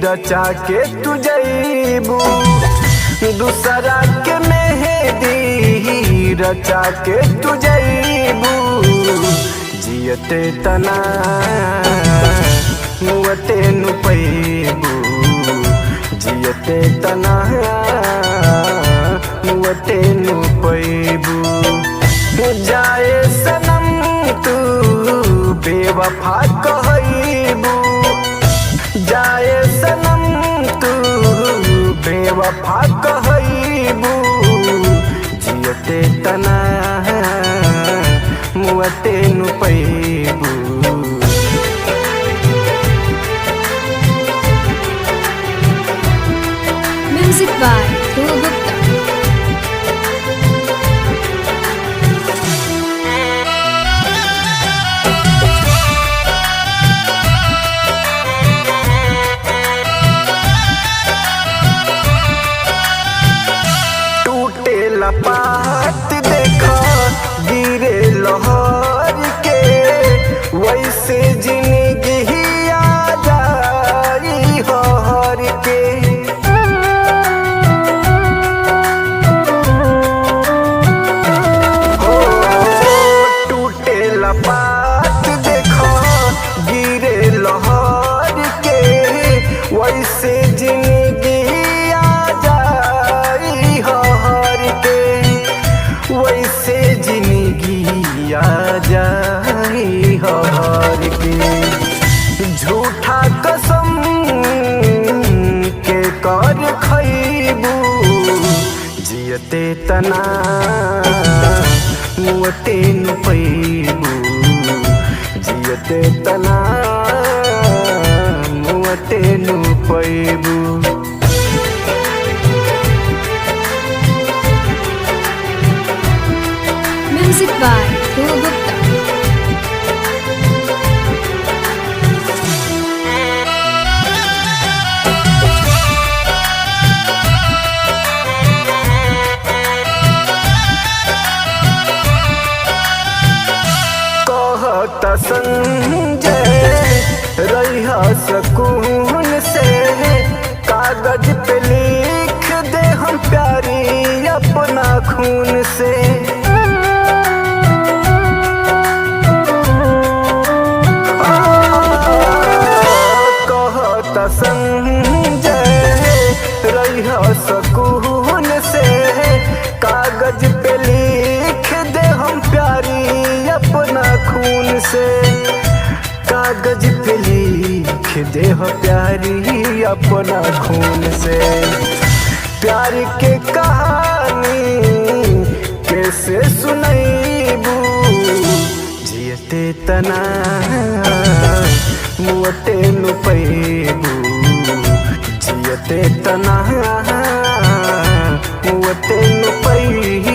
रचा के तू जईबू, दूसरा के मेहंदी रचा के तू जईबू। जियते तना मुअते नु पैबू, जियते तना मुअते नु पैबू। जाए सनम तू बेवफा कहईबू, जाए सनम तू बेवफा कहईबू। जियते तना मुअते नु पैबू। Music by Dhruv Gupta. लपात देखा गिरे लहर के, वैसे जिंदगी आ जाई हर के। हो टूटे लपात देखा गिरे लहर के, वैसे जिंदगी वैसे जिंदगी आ जाई हर के। झूठा कसम के कर खईबू, जियते तना मुअते नु पैबू, जियते तना मुअते नु पैबू। Music by Dhruv Gupta. कहता संजय रहिया सकून से, कागज पे लिख दे हम प्यारी अपना खून से। कहता संजय रहिया सकून से, कागज पे लिख दे हम प्यारी अपना खून से। कागज पे लिख दे हम प्यारी अपना खून से। प्यार के कहानी कैसे सुनईबू, जियते तना मुअते नु पैबू, जियते तना मुअते नु पैबू।